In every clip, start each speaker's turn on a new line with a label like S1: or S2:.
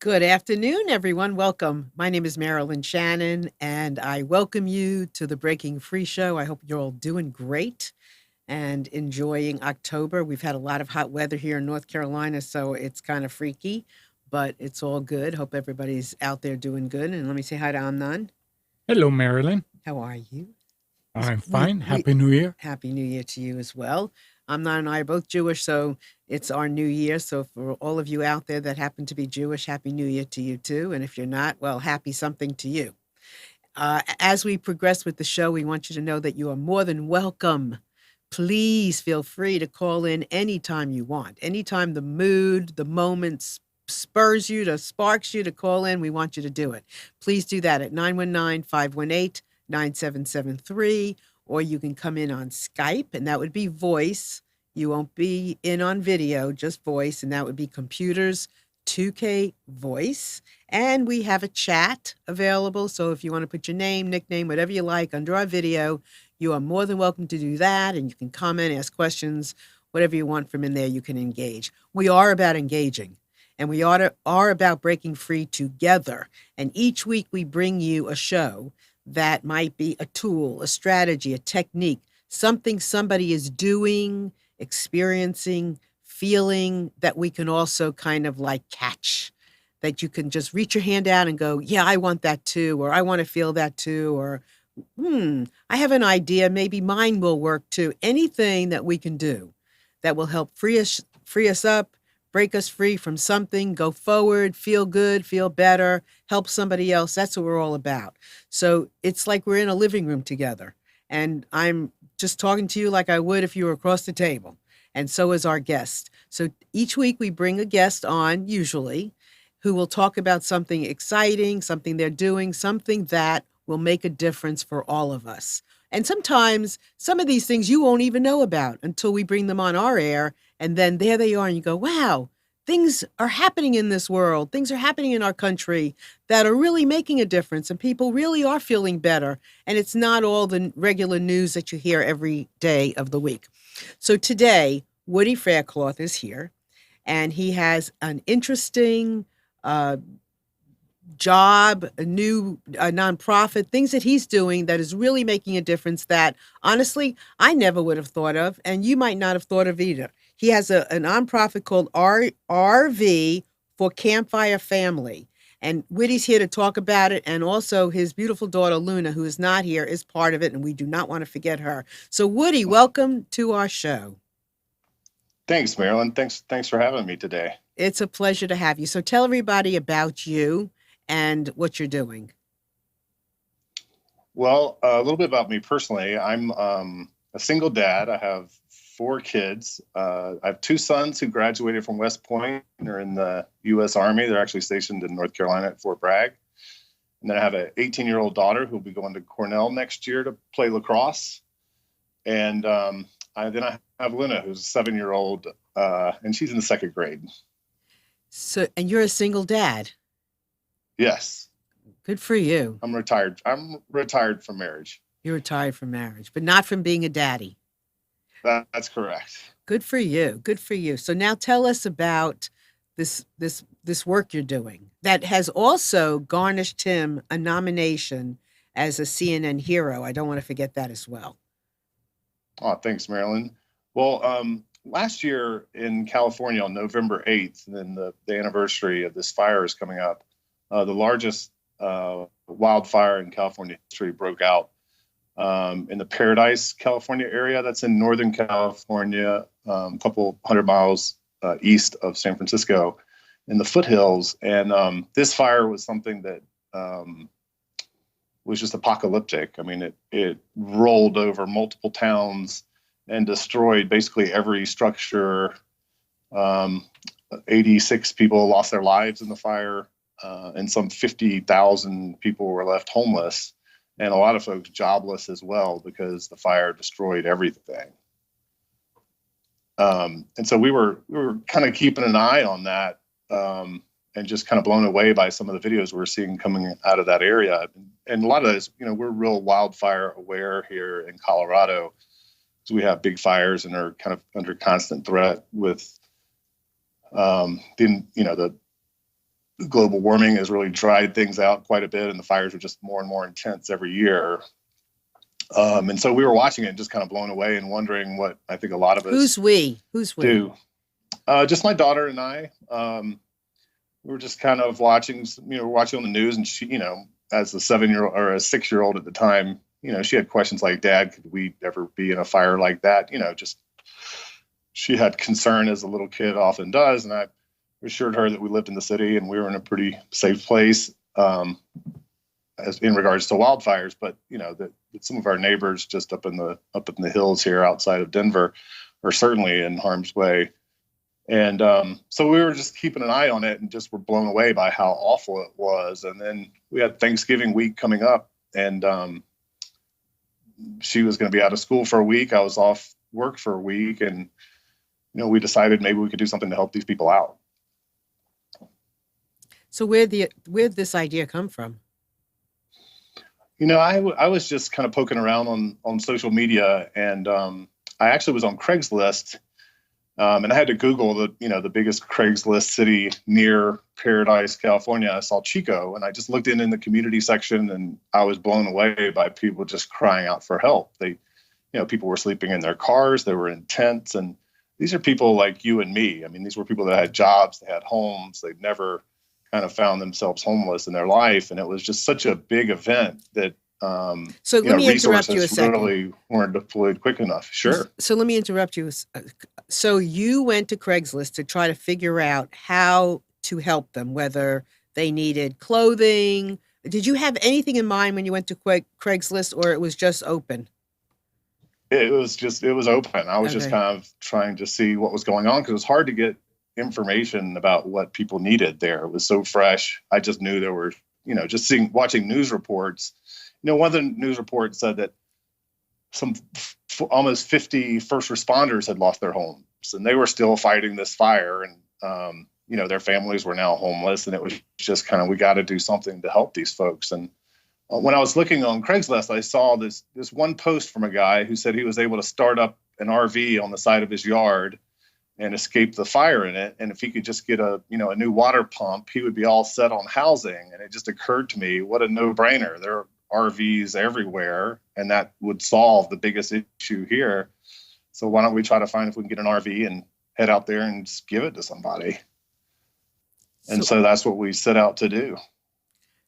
S1: Good afternoon, everyone. Welcome. My name is Marilyn Shannon, and I welcome you to the Breaking Free Show. I hope you're all doing great and enjoying October. We've had a lot of hot weather here in North Carolina, so it's kind of freaky, but it's all good. Hope everybody's out there doing good. And let me say hi to Amnon.
S2: Hello, Marilyn.
S1: How are you? This-
S2: I'm
S1: We
S2: fine.
S1: we
S2: Happy New Year.
S1: Happy New Year to you as well. Amnon and I are both Jewish, so it's our New Year. So for all of you out there that happen to be Jewish, Happy New Year to you too. And if you're not, well, happy something to you. As we progress with the show, we want you to know that you are more than welcome. Please feel free to call in anytime you want. Anytime the mood, the moment spurs you to sparks you to call in, we want you to do it. Please do that at 919-518-9773, or you can come in on Skype, and that would be voice. You won't be in on video, just voice, and that would be computers 2K voice. And we have a chat available. So if you want to put your name, nickname, whatever you like under our video, you are more than welcome to do that. And you can comment, ask questions, whatever you want from in there, you can engage. We are about engaging, and we are about breaking free together. And each week we bring you a show that might be a tool, a strategy, a technique, something somebody is doing, experiencing, feeling that we can also kind of like catch, that you can just reach your hand out and go, yeah, I want that too, or I want to feel that too, or I have an idea, maybe mine will work too. Anything that we can do that will help free us up, break us free from something, go forward, feel good, feel better, help somebody else. That's what we're all about. So it's like we're in a living room together, and I'm just talking to you like I would if you were across the table. And so is our guest. So each week we bring a guest on, usually, who will talk about something exciting, something they're doing, something that will make a difference for all of us. And sometimes some of these things you won't even know about until we bring them on our air. And then there they are, and you go, wow, things are happening in this world. Things are happening in our country that are really making a difference, and people really are feeling better. And it's not all the regular news that you hear every day of the week. So today, Woody Faircloth is here, and he has an interesting uh, job, a new nonprofit, things that he's doing that is really making a difference that honestly, I never would have thought of, and you might not have thought of either. He has a nonprofit called RV for Campfire Family. And Whitty's here to talk about it. And also his beautiful daughter, Luna, who is not here, is part of it. And we do not want to forget her. So, Woody, welcome to our show.
S3: Thanks, Marilyn. Thanks for having me today.
S1: It's a pleasure to have you. So, tell everybody about you and what you're doing.
S3: Well, a little bit about me personally. I'm a single dad. I have four kids. I have two sons who graduated from West Point and are in the U.S. Army. They're actually stationed in North Carolina at Fort Bragg. And then I have an 18-year-old daughter who'll be going to Cornell next year to play lacrosse. And I have Luna, who's a 7-year-old, and she's in the second grade.
S1: So, and you're a single dad.
S3: Yes.
S1: Good for you.
S3: I'm retired. I'm retired from marriage.
S1: You're retired from marriage, but not from being a daddy.
S3: That's correct.
S1: Good for you. Good for you. So now tell us about this work you're doing that has also garnished him a nomination as a CNN hero. I don't want to forget that as well.
S3: Oh, thanks, Marilyn. Well, last year in California on November 8th, and then the anniversary of this fire is coming up, the largest wildfire in California history broke out in the Paradise, California area. That's in Northern California, a couple hundred miles east of San Francisco in the foothills. And this fire was something that was just apocalyptic. I mean, it rolled over multiple towns and destroyed basically every structure. 86 people lost their lives in the fire, and some 50,000 people were left homeless, and a lot of folks jobless as well because the fire destroyed everything. And so we were kind of keeping an eye on that, and just kind of blown away by some of the videos we're seeing coming out of that area. And a lot of that is, we're real wildfire aware here in Colorado. So we have big fires and are kind of under constant threat with the global warming has really dried things out quite a bit, and the fires are just more and more intense every year. And so we were watching it and just kind of blown away and wondering what I think a lot of us
S1: Who's we? Who's we?
S3: do. Just my daughter and I. We were just kind of watching, watching on the news, and she, as a 7-year-old or a 6-year-old at the time, she had questions like, "Dad, could we ever be in a fire like that?" Just she had concern, as a little kid often does, and I assured her that we lived in the city and we were in a pretty safe place, as in regards to wildfires. But that some of our neighbors just up in the hills here outside of Denver are certainly in harm's way. And so we were just keeping an eye on it and just were blown away by how awful it was. And then we had Thanksgiving week coming up, and she was going to be out of school for a week. I was off work for a week, and we decided maybe we could do something to help these people out.
S1: So where'd this idea come from?
S3: I was just kind of poking around on social media, and I actually was on Craigslist. And I had to Google the biggest Craigslist city near Paradise, California. I saw Chico, and I just looked in the community section, and I was blown away by people just crying out for help. People were sleeping in their cars. They were in tents, and these are people like you and me. I mean, these were people that had jobs, they had homes, they'd never kind of found themselves homeless in their life, and it was just such a big event that
S1: so let me interrupt you a second.
S3: Really weren't deployed quick enough. Sure.
S1: So let me interrupt you. So you went to Craigslist to try to figure out how to help them, whether they needed clothing. Did you have anything in mind when you went to Craigslist, or it was just open?
S3: It was open. I was just kind of trying to see what was going on, because it was hard to get information about what people needed there. It was so fresh. I just knew there were, just watching news reports. One of the news reports said that some almost 50 first responders had lost their homes, and they were still fighting this fire. And, their families were now homeless, and it was just kind of, we got to do something to help these folks. And when I was looking on Craigslist, I saw this one post from a guy who said he was able to start up an RV on the side of his yard and escape the fire in it. And if he could just get a new water pump, he would be all set on housing. And it just occurred to me, what a no-brainer. There are RVs everywhere, and that would solve the biggest issue here. So why don't we try to find if we can get an RV and head out there and just give it to somebody? And so that's what we set out to do.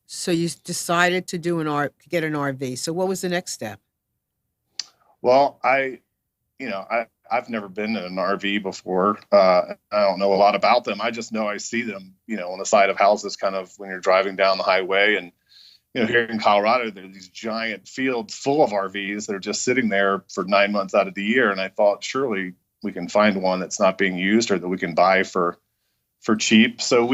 S1: So you decided to get an RV. So what was the next step?
S3: Well, I've never been in an RV before. I don't know a lot about them. I just know I see them, on the side of houses, kind of when you're driving down the highway. And here in Colorado, there are these giant fields full of RVs that are just sitting there for 9 months out of the year. And I thought, surely we can find one that's not being used or that we can buy for cheap. So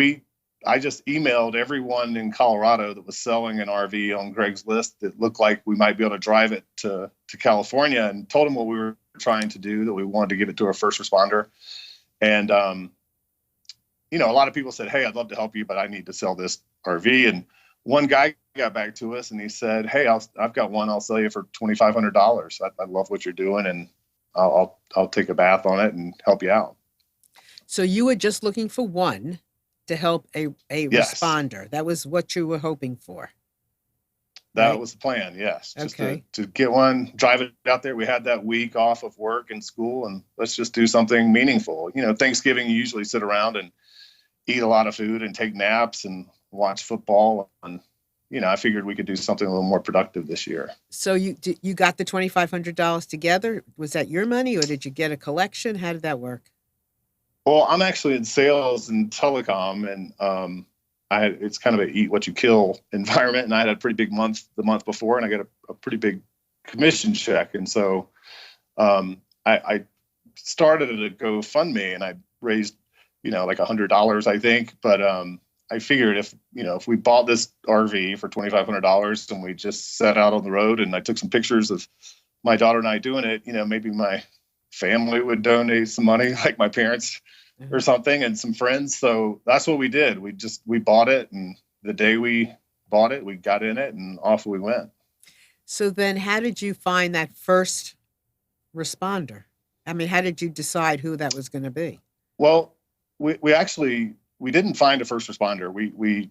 S3: I just emailed everyone in Colorado that was selling an RV on Craigslist that looked like we might be able to drive it to California, and told them what we were trying to do, that we wanted to give it to a first responder. And, a lot of people said, "Hey, I'd love to help you, but I need to sell this RV." And one guy got back to us and he said, "Hey, I've got one. I'll sell you for $2,500. I love what you're doing, and I'll take a bath on it and help you out."
S1: So you were just looking for one to help a
S3: Yes.
S1: responder. That was what you were hoping for.
S3: That
S1: Right?
S3: was the plan. Yes. Just
S1: Okay.
S3: to get one, drive it out there. We had that week off of work and school, and let's just do something meaningful. Thanksgiving, you usually sit around and eat a lot of food and take naps and watch football. And, I figured we could do something a little more productive this year.
S1: So you got the $2,500 together. Was that your money, or did you get a collection? How did that work?
S3: Well, I'm actually in sales and telecom, and it's kind of a eat what you kill environment. And I had a pretty big month the month before, and I got a pretty big commission check. And so I started a GoFundMe, and I raised, like $100, I think. But I figured if we bought this RV for $2,500 and we just set out on the road, and I took some pictures of my daughter and I doing it, maybe my family would donate some money, like my parents or something, and some friends. So that's what we did. We bought it, and the day we bought it, we got in it, and off we went.
S1: So then how did you find that first responder? I mean, how did you decide who that was going to be?
S3: Well, we actually we didn't find a first responder. We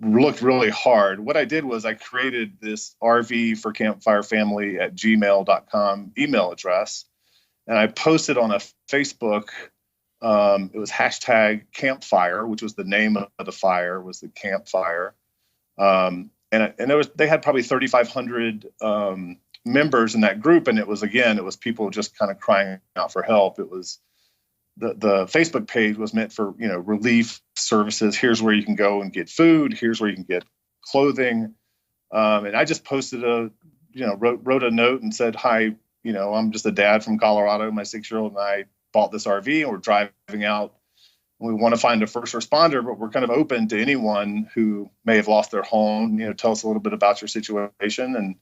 S3: looked really hard. What I did was I created this RV for Campfire Family at gmail.com email address, and I posted on a Facebook. It was hashtag campfire, which was the name of the fire, was the campfire. And they had probably 3,500 members in that group, and it was people just kind of crying out for help. It was the Facebook page was meant for relief services. Here's where you can go and get food. Here's where you can get clothing. And I just posted wrote a note and said, hi, I'm just a dad from Colorado. My 6-year-old and I bought this RV and we're driving out. We want to find a first responder, but we're kind of open to anyone who may have lost their home. Tell us a little bit about your situation,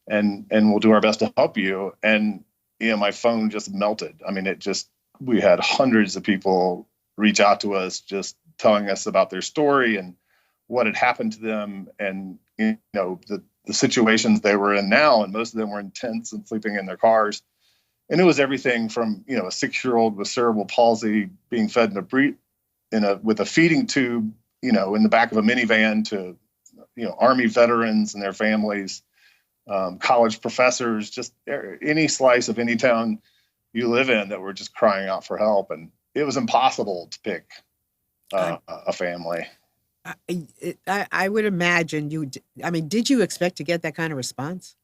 S3: and we'll do our best to help you. And my phone just melted. I mean, we had hundreds of people reach out to us, just telling us about their story and what had happened to them, and the situations they were in now. And most of them were in tents and sleeping in their cars. And it was everything from a 6-year-old with cerebral palsy being fed with a feeding tube, in the back of a minivan, to Army veterans and their families, college professors, just any slice of any town you live in that were just crying out for help. And it was impossible to pick a family.
S1: I would imagine did you expect to get that kind of response?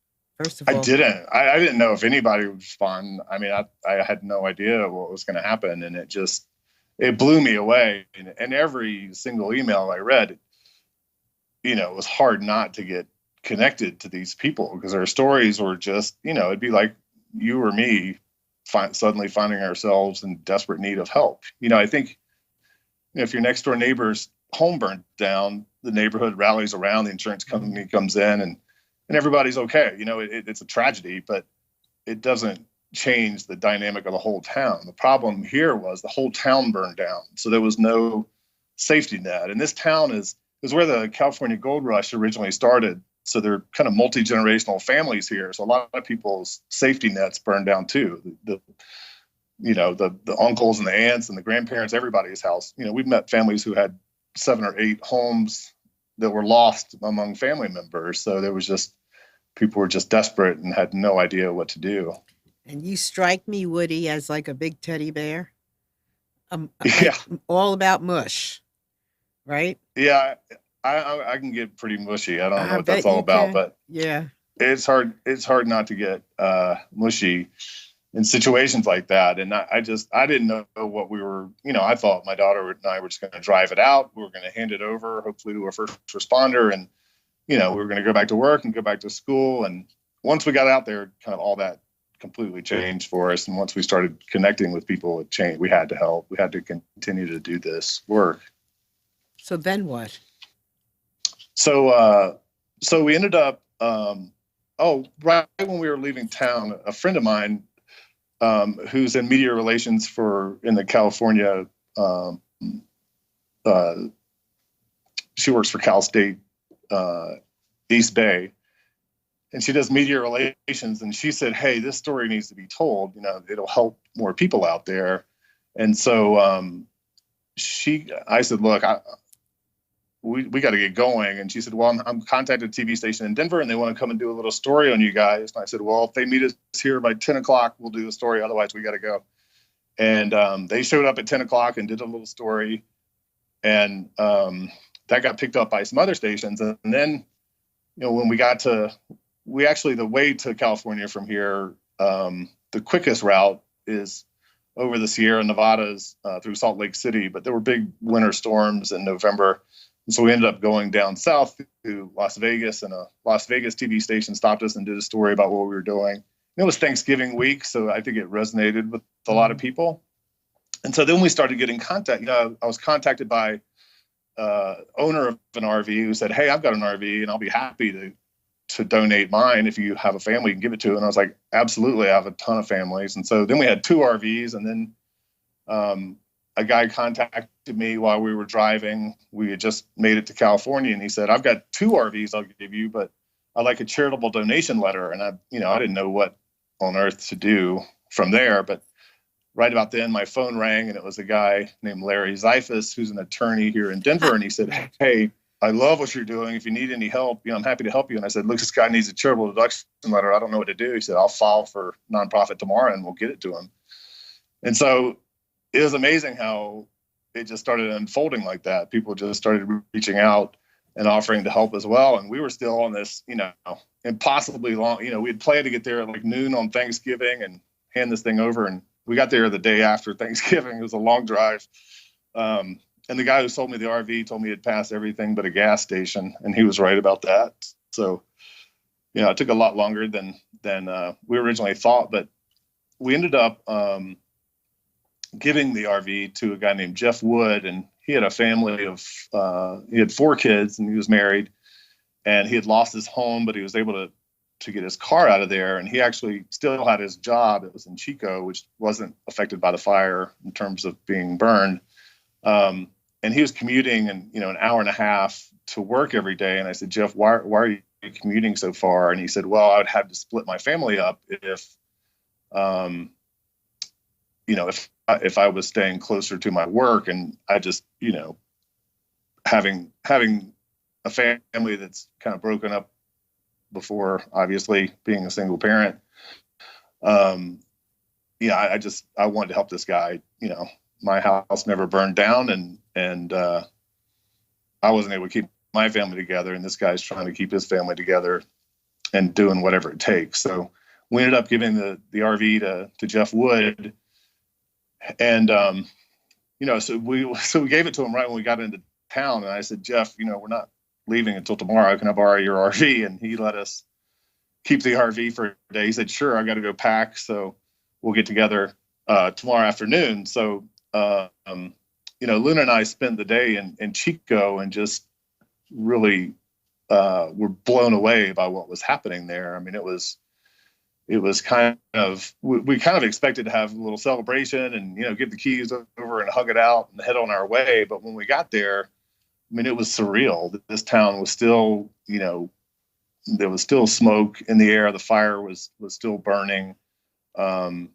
S1: First of all,
S3: I didn't. I didn't know if anybody would respond. I mean, I had no idea what was going to happen, and it blew me away. And every single email I read, it was hard not to get connected to these people, because their stories were just, it'd be like you or me suddenly finding ourselves in desperate need of help. I think if your next door neighbor's home burnt down, the neighborhood rallies around, the insurance company comes in, and everybody's okay. It's a tragedy, but it doesn't change the dynamic of the whole town. The problem here was the whole town burned down, so there was no safety net. And this town is where the California gold rush originally started. So they're kind of multi-generational families here. So a lot of people's safety nets burned down too. The uncles and the aunts and the grandparents, everybody's house. We've met families who had 7 or 8 homes that were lost among family members. So there was just, people were just desperate and had no idea what to do.
S1: And you strike me, Woody, as like a big teddy bear.
S3: Yeah.
S1: All about mush, right?
S3: Yeah, I can get pretty mushy. I don't know
S1: I
S3: what that's
S1: bet
S3: all
S1: you
S3: about,
S1: can.
S3: but
S1: Yeah.
S3: it's hard not to get mushy in situations like that. And I didn't know what we were, I thought my daughter and I were just going to drive it out. We were going to hand it over, hopefully, to a first responder. And, we were going to go back to work and go back to school. And once we got out there, kind of all that completely changed for us. And once we started connecting with people, it changed. We had to help. We had to continue to do this work.
S1: So then what?
S3: So we ended up, right when we were leaving town, a friend of mine, who's in media relations in the California, she works for Cal State, East Bay, and she does media relations. And she said, hey, this story needs to be told, it'll help more people out there. And so, I said, look, we got to get going. And she said, well, I'm contacted a TV station in Denver and they want to come and do a little story on you guys. And I said, well, if they meet us here by 10 o'clock, we'll do a story. Otherwise we got to go. And we showed up at 10 o'clock and did a little story. And that got picked up by some other stations. And then, when the way to California from here, the quickest route is over the Sierra Nevadas through Salt Lake City. But there were big winter storms in November. And so we ended up going down south to Las Vegas, and a Las Vegas TV station stopped us and did a story about what we were doing. And it was Thanksgiving week, so I think it resonated with a lot of people. And so then we started getting contact. I was contacted by owner of an RV who said, hey, I've got an RV and I'll be happy to donate mine. If you have a family, you can give it to. And I was like, absolutely, I have a ton of families. And so then we had 2 RVs, and then a guy contacted me while we were driving. We had just made it to California, and he said, I've got 2 RVs I'll give you, but I'd like a charitable donation letter. And I didn't know what on earth to do from there, but right about then, my phone rang, and it was a guy named Larry Zeifus, who's an attorney here in Denver. And he said,
S1: Right.
S3: "Hey, I love what you're doing. If you need any help, I'm happy to help you." And I said, "Look, this guy needs a charitable deduction letter. I don't know what to do." He said, "I'll file for nonprofit tomorrow and we'll get it to him." And so it was amazing how it just started unfolding like that. People just started reaching out and offering to help as well. And we were still on this, impossibly long, we had planned to get there at like noon on Thanksgiving and hand this thing over. And we got there the day after Thanksgiving. It was a long drive. And the guy who sold me the RV told me it'd pass everything but a gas station. And he was right about that. So, it took a lot longer than we originally thought, but we ended up giving the RV to a guy named Jeff Wood, and he had a family of he had 4 kids, and he was married, and he had lost his home, but he was able to get his car out of there, and he actually still had his job. It was in Chico, which wasn't affected by the fire in terms of being burned, and he was commuting an hour and a half to work every day. And I said, "Jeff, why are you commuting so far?" And he said, "Well, I would have to split my family up if I was staying closer to my work." And I just, having a family that's kind of broken up before, obviously being a single parent, I wanted to help this guy. My house never burned down, and I wasn't able to keep my family together, and this guy's trying to keep his family together and doing whatever it takes. So we ended up giving the RV to Jeff Wood. And, so we gave it to him right when we got into town. And I said, "Jeff, we're not leaving until tomorrow. Can I borrow your RV?" And he let us keep the RV for a day. He said, "Sure, I got to go pack. So we'll get together tomorrow afternoon." So, Luna and I spent the day in Chico and just really were blown away by what was happening there. I mean, it was kind of, we kind of expected to have a little celebration and, give the keys over and hug it out and head on our way. But when we got there, I mean, it was surreal. This town was still, there was still smoke in the air. The fire was still burning. There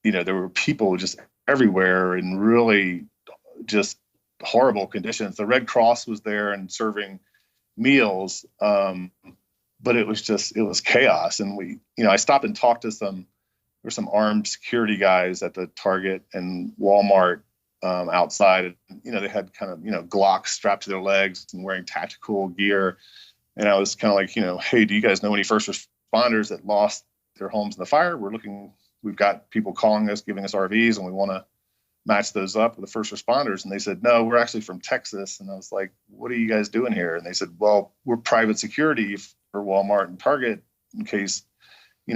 S3: were people just everywhere in really just horrible conditions. The Red Cross was there and serving meals. But it was chaos. And I stopped and talked to there were some armed security guys at the Target and Walmart outside. And, they had kind of, Glocks strapped to their legs and wearing tactical gear. And I was kind of like, "Hey, do you guys know any first responders that lost their homes in the fire? We've got people calling us, giving us RVs, and we want to match those up with the first responders." And they said, "No, we're actually from Texas." And I was like, "What are you guys doing here?" And they said, "Well, we're private security for Walmart and Target in case,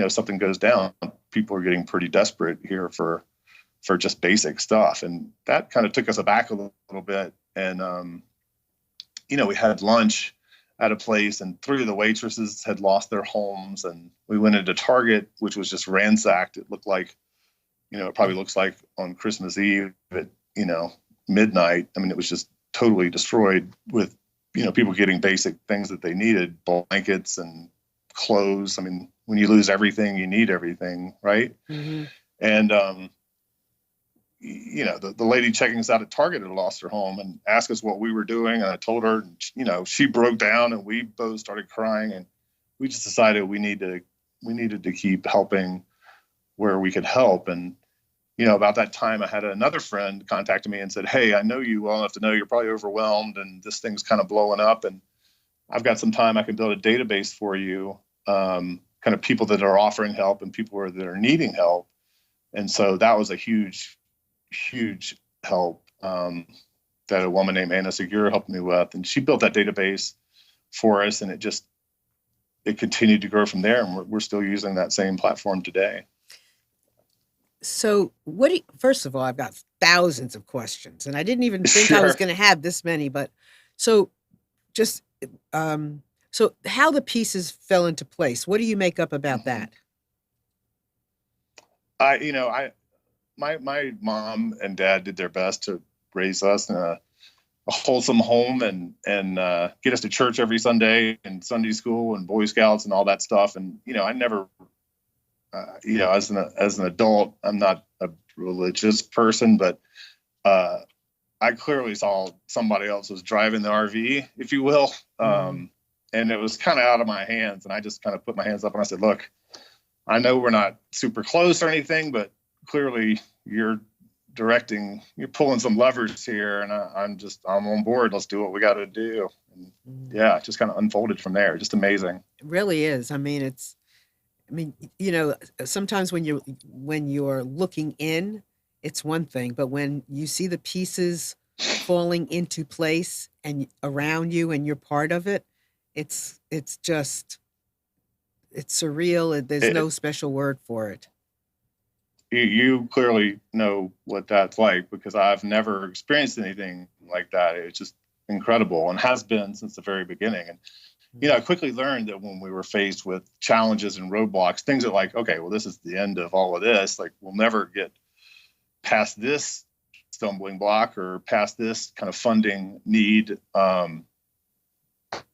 S3: something goes down. People are getting pretty desperate here for just basic stuff." And that kind of took us aback a little bit. And, we had lunch at a place, and 3 of the waitresses had lost their homes. And we went into Target, which was just ransacked. It looked like, it probably looks like on Christmas Eve at, midnight. I mean, it was just totally destroyed with, people getting basic things that they needed, blankets and clothes. I mean, when you lose everything, you need everything, right?
S1: Mm-hmm.
S3: And, the lady checking us out at Target had lost her home and asked us what we were doing. And I told her, she broke down, and we both started crying. And we just decided we needed to keep helping where we could help. And, about that time, I had another friend contact me and said, "Hey, I know you well enough to know you're probably overwhelmed and this thing's kind of blowing up. And I've got some time. I can build a database for you, kind of people that are offering help and people that are needing help." And so that was a huge, huge help that a woman named Anna Segura helped me with. And she built that database for us, and it continued to grow from there. And we're still using that same platform today.
S1: So first of all, I've got thousands of questions, and I didn't even think I was going to have this many, but so just, so how the pieces fell into place, what do you make up about that?
S3: My mom and dad did their best to raise us in a wholesome home and get us to church every Sunday and Sunday school and Boy Scouts and all that stuff. And, I never, as an adult, I'm not a religious person, but I clearly saw somebody else was driving the RV, if you will. And it was kind of out of my hands. And I just kind of put my hands up and I said, look, I know we're not super close or anything, but clearly you're pulling some levers here. And I'm on board. Let's do what we got to do. And yeah, it just kind of unfolded from there. Just amazing.
S1: It really is. I mean, sometimes when you're looking in, it's one thing, but when you see the pieces falling into place and around you and you're part of it, it's surreal. There's no special word for it.
S3: You clearly know what that's like, because I've never experienced anything like that. It's just incredible and has been since the very beginning. And I quickly learned that when we were faced with challenges and roadblocks, things are like, okay, well, this is the end of all of this. Like, we'll never get past this stumbling block or past this kind of funding need.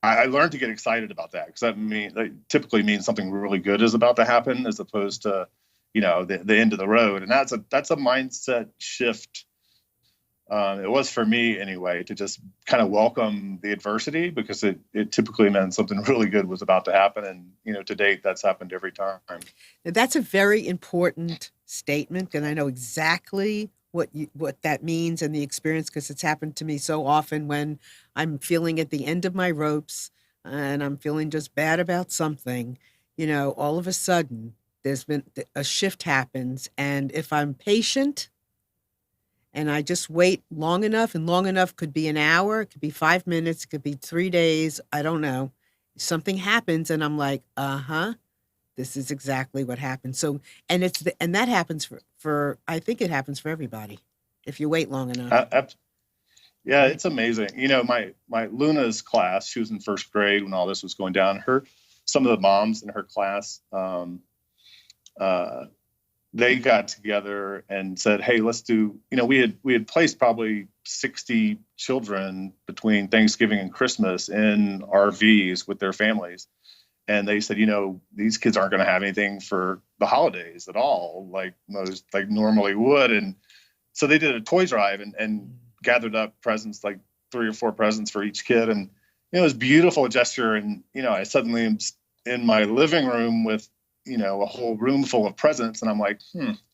S3: I learned to get excited about that, because that typically means something really good is about to happen, as opposed to, the end of the road. And that's a mindset shift. It was for me anyway, to just kind of welcome the adversity, because it typically meant something really good was about to happen. And, to date, that's happened every time.
S1: That's a very important statement. And I know exactly what that means and the experience, because it's happened to me so often when I'm feeling at the end of my ropes and I'm feeling just bad about something. All of a sudden there's been a shift happens. And if I'm patient and I just wait long enough, and long enough could be an hour, it could be 5 minutes, it could be 3 days, I don't know. Something happens and I'm like, this is exactly what happened. So, and that happens for I think it happens for everybody if you wait long enough.
S3: Yeah, it's amazing. My Luna's class, she was in first grade when all this was going down. Some of the moms in her class, they got together and said, hey, let's do, we had placed probably 60 children between Thanksgiving and Christmas in RVs with their families. And they said, these kids aren't going to have anything for the holidays at all, like normally would. And so they did a toy drive and gathered up presents, like 3 or 4 presents for each kid. And it was a beautiful gesture. And, I suddenly am in my living room with, a whole room full of presents. And I'm like,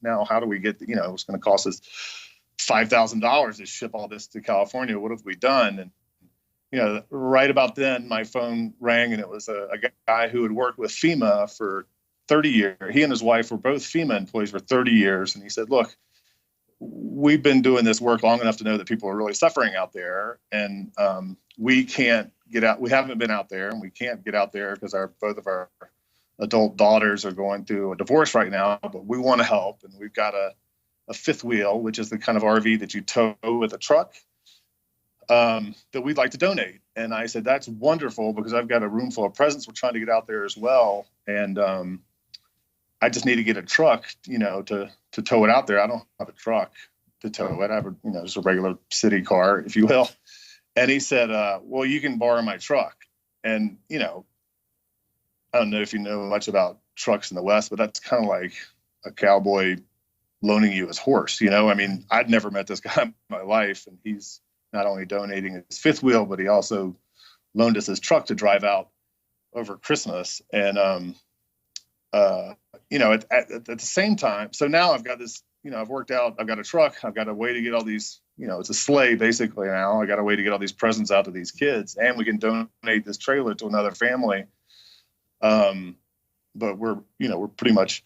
S3: now how do we get, it's going to cost us $5,000 to ship all this to California. What have we done? And, right about then my phone rang, and it was a guy who had worked with FEMA for 30 years. He and his wife were both FEMA employees for 30 years. And he said, look, we've been doing this work long enough to know that people are really suffering out there. And we can't get out. We haven't been out there, and we can't get out there because both of our adult daughters are going through a divorce right now, but we want to help. And we've got a fifth wheel, which is the kind of RV that you tow with a truck, that we'd like to donate. And I said, that's wonderful, because I've got a room full of presents. We're trying to get out there as well. And I just need to get a truck, to tow it out there. I don't have a truck to tow it. I have just a regular city car, if you will. And he said, well, you can borrow my truck. And, I don't know if you know much about trucks in the West, but that's kind of like a cowboy loaning you his horse. I'd never met this guy in my life, and he's not only donating his fifth wheel, but he also loaned us his truck to drive out over Christmas. And, at the same time, so now I've got this, I've worked out, I've got a truck, I've got a way to get all these, it's a sleigh basically now. I got a way to get all these presents out to these kids, and we can donate this trailer to another family. But we're pretty much,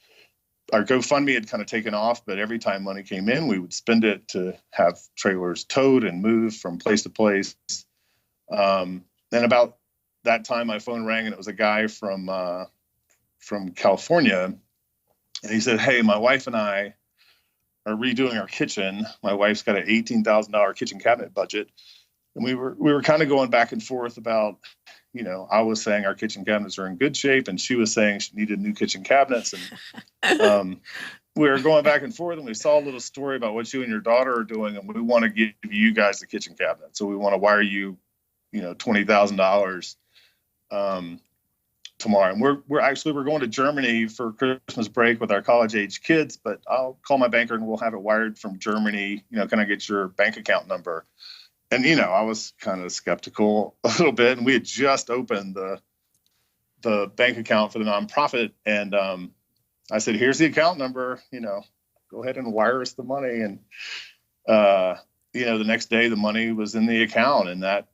S3: our GoFundMe had kind of taken off, but every time money came in, we would spend it to have trailers towed and moved from place to place. And about that time, my phone rang, and it was a guy from California. And he said, hey, my wife and I are redoing our kitchen. My wife's got an $18,000 kitchen cabinet budget. And we were kind of going back and forth about, I was saying our kitchen cabinets are in good shape, and she was saying she needed new kitchen cabinets. And we were going back and forth, and we saw a little story about what you and your daughter are doing, and we want to give you guys the kitchen cabinet. So we want to wire you, $20,000. tomorrow. And we're going to Germany for Christmas break with our college age kids, but I'll call my banker and we'll have it wired from Germany. Can I get your bank account number? And, I was kind of skeptical a little bit. And we had just opened the bank account for the nonprofit. And I said, here's the account number, go ahead and wire us the money. And, the next day the money was in the account, and that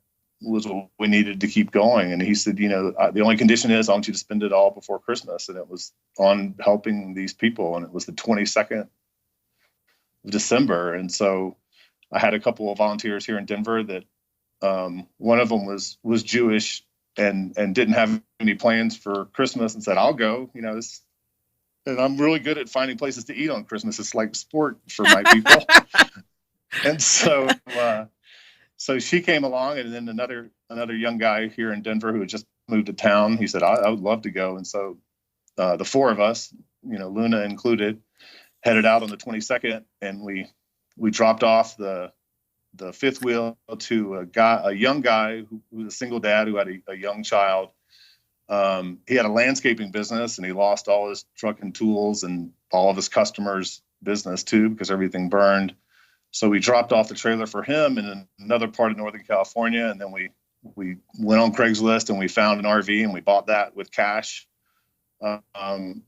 S3: was what we needed to keep going. And he said, the only condition is I want you to spend it all before Christmas. And it was on helping these people. And it was the 22nd of December. And so I had a couple of volunteers here in Denver that one of them was Jewish and didn't have any plans for Christmas and said, I'll go, and I'm really good at finding places to eat on Christmas. It's like sport for my people. And so she came along, and then another young guy here in Denver who had just moved to town, he said, I would love to go. And so the four of us, Luna included, headed out on the 22nd, and we dropped off the fifth wheel to a young guy who was a single dad who had a young child. He had a landscaping business, and he lost all his truck and tools and all of his customers' business too, because everything burned. So we dropped off the trailer for him in another part of Northern California. And then we went on Craigslist and we found an RV, and we bought that with cash from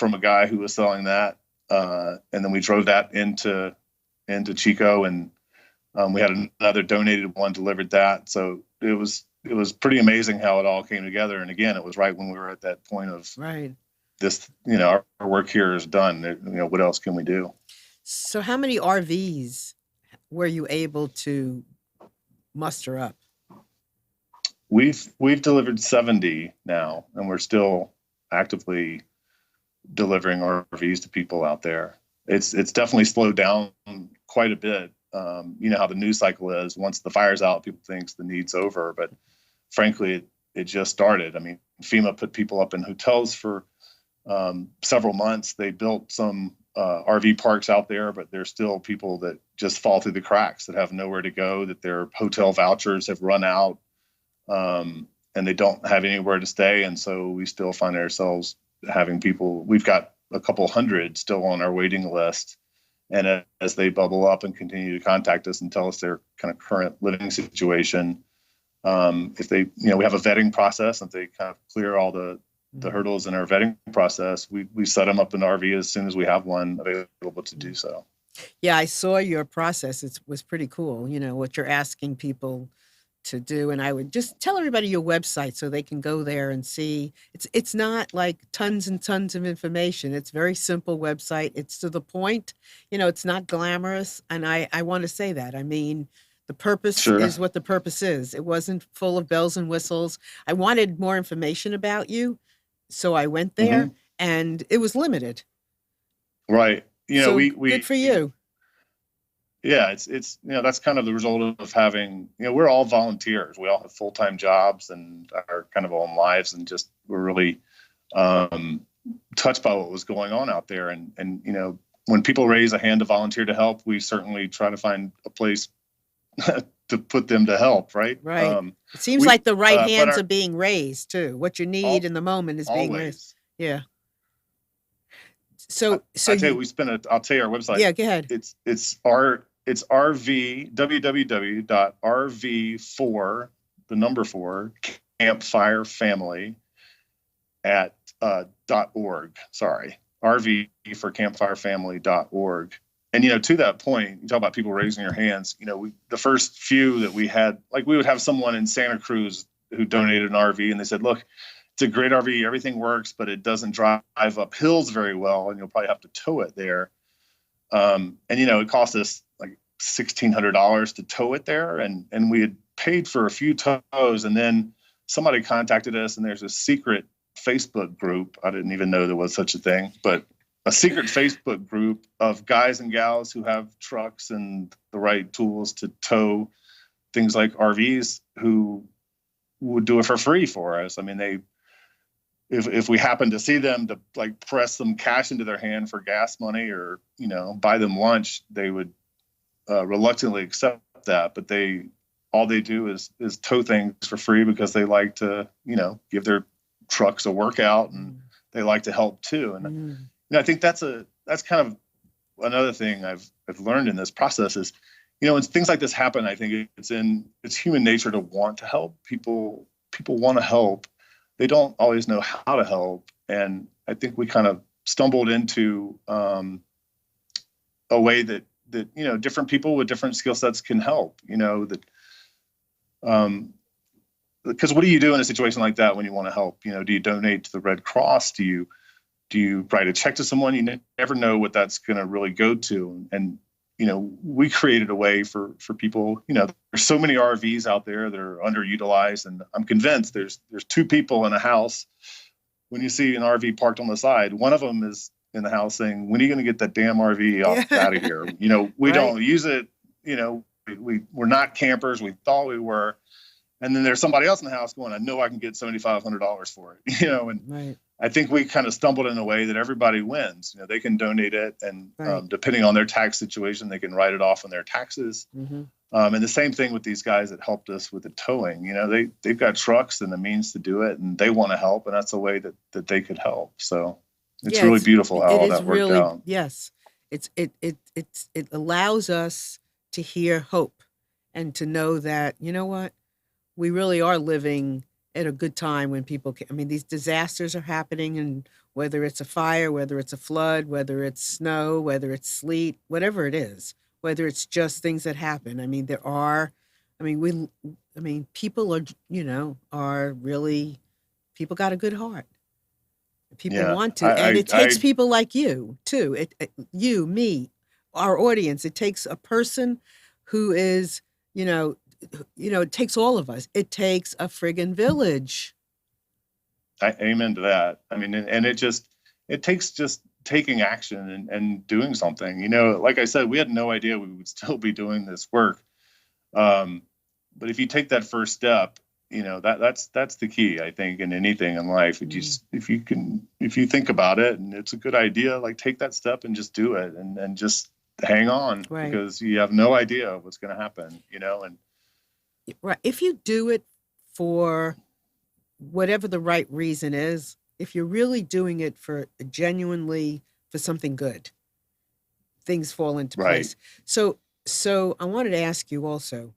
S3: a guy who was selling that. And then we drove that into Chico, and we had another donated one delivered that. So it was pretty amazing how it all came together. And again, it was right when we were at that point of this, our work here is done. What else can we do?
S1: So how many RVs were you able to muster up?
S3: We've delivered 70 now, and we're still actively delivering RVs to people out there. It's definitely slowed down quite a bit. You know how the news cycle is. Once the fire's out, people think the need's over. But frankly, it just started. I mean, FEMA put people up in hotels for several months. They built some RV parks out there, but there's still people that just fall through the cracks, that have nowhere to go, that their hotel vouchers have run out, and they don't have anywhere to stay. And so we still find ourselves having people. We've got a couple hundred still on our waiting list. And as they bubble up and continue to contact us and tell us their kind of current living situation, if they, we have a vetting process, and if they kind of clear all the hurdles in our vetting process, we set them up in an RV as soon as we have one available to do so.
S1: Yeah, I saw your process. It was pretty cool, what you're asking people to do. And I would just tell everybody your website so they can go there and see. It's not like tons and tons of information. It's a very simple website. It's to the point. It's not glamorous. And I want to say that. I mean, the purpose is what the purpose is. It wasn't full of bells and whistles. I wanted more information about you, so I went there, and it was limited.
S3: Right.
S1: So we good for you.
S3: Yeah, it's that's kind of the result of having, we're all volunteers. We all have full-time jobs and our kind of own lives, and just we're really touched by what was going on out there. And when people raise a hand to volunteer to help, we certainly try to find a place to put them to help, right?
S1: Right. It seems like the right hands are being raised too. What you need in the moment is being raised. Yeah. So
S3: I'll tell you, I'll tell you our website.
S1: Yeah, go ahead.
S3: It's www.rv4, the number 4, campfire family at .org. Sorry, RV for campfirefamily.org. And to that point, you talk about people raising their hands. The first few that we had, like, we would have someone in Santa Cruz who donated an RV, and they said, "Look, it's a great RV. Everything works, but it doesn't drive up hills very well, and you'll probably have to tow it there." And it cost us like $1,600 to tow it there, and we had paid for a few tows, and then somebody contacted us, and there's a secret Facebook group. I didn't even know there was such a thing, but a secret Facebook group of guys and gals who have trucks and the right tools to tow things like RVs, who would do it for free for us. I mean, if we happen to see them, to like press some cash into their hand for gas money, or buy them lunch, they would reluctantly accept that. But all they do is tow things for free, because they like to give their truck's a workout, and they like to help too. And I think that's kind of another thing I've learned in this process is, when things like this happen, I think it's human nature to want to help. People want to help. They don't always know how to help. And I think we kind of stumbled into a way that different people with different skill sets can help, because what do you do in a situation like that when you want to help? Do you donate to the Red Cross? Do you write a check to someone? You never know what that's going to really go to. And, we created a way for people, there's so many RVs out there that are underutilized. And I'm convinced there's two people in a house. When you see an RV parked on the side, one of them is in the house saying, when are you going to get that damn RV out of here? We don't use it. We're not campers. We thought we were. And then there's somebody else in the house going, I know I can get $7,500 for it, and I think we kind of stumbled in a way that everybody wins. They can donate it, and depending on their tax situation, they can write it off on their taxes. And the same thing with these guys that helped us with the towing. They've got trucks and the means to do it, and they want to help, and that's a way that they could help. So it's really beautiful how all that worked out.
S1: Yes, it allows us to hear hope and to know that, what, we really are living at a good time when people can, these disasters are happening, and whether it's a fire, whether it's a flood, whether it's snow, whether it's sleet, whatever it is, whether it's just things that happen. People are really, people got a good heart. People want to, and it takes people like you too. You, me, our audience. It takes a person who is, it takes all of us. It takes a friggin' village.
S3: Amen to that. And it takes just taking action and doing something. Like I said, we had no idea we would still be doing this work. But if you take that first step, that's the key, I think, in anything in life. If you think about it and it's a good idea, like take that step and just do it and just hang on, because you have no idea what's going to happen, and
S1: right. If you do it for whatever the right reason is, if you're really doing it for genuinely for something good, things fall into place. So I wanted to ask you also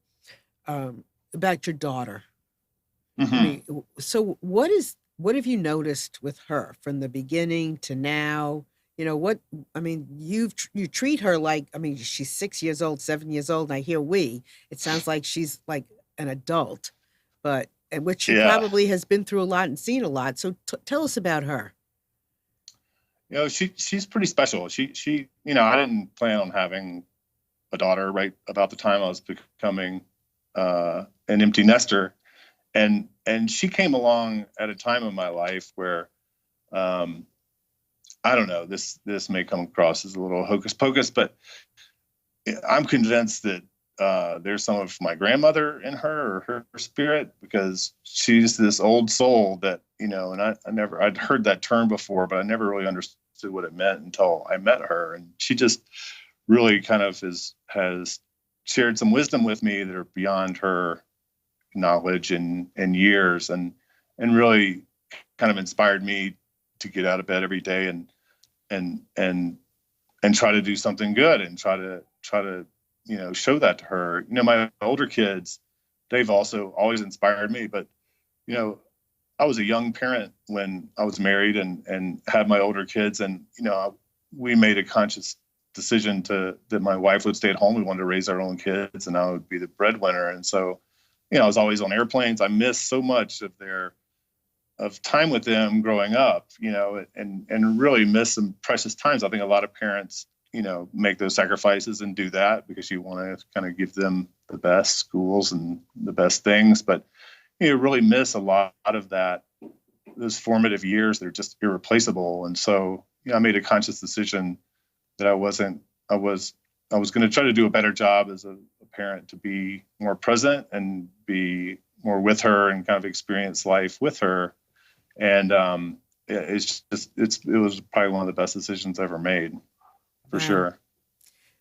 S1: about your daughter. So what have you noticed with her from the beginning to now? You treat her like, she's 6 years old, 7 years old, and I hear it sounds like she's like an adult, but which she probably has been through a lot and seen a lot. So tell us about her.
S3: She's pretty special. She I didn't plan on having a daughter right about the time I was becoming an empty nester. And she came along at a time in my life where, I don't know, this may come across as a little hocus pocus, but I'm convinced that there's some of my grandmother in her, or her spirit, because she's this old soul that, and I'd heard that term before, but I never really understood what it meant until I met her. And she just really kind of has shared some wisdom with me that are beyond her knowledge and years, and really kind of inspired me to get out of bed every day and try to do something good, and try to show that to her. My older kids, they've also always inspired me, but I was a young parent when I was married and had my older kids, and we made a conscious decision that my wife would stay at home. We wanted to raise our own kids, and I would be the breadwinner. And so I was always on airplanes. I missed so much of time with them growing up, and really miss some precious times. I think a lot of parents, make those sacrifices and do that because you want to kind of give them the best schools and the best things, but really miss a lot of those formative years. They're just irreplaceable. And so, I made a conscious decision that I was going to try to do a better job as a parent, to be more present and be more with her and kind of experience life with her. And it was probably one of the best decisions I ever made, for sure.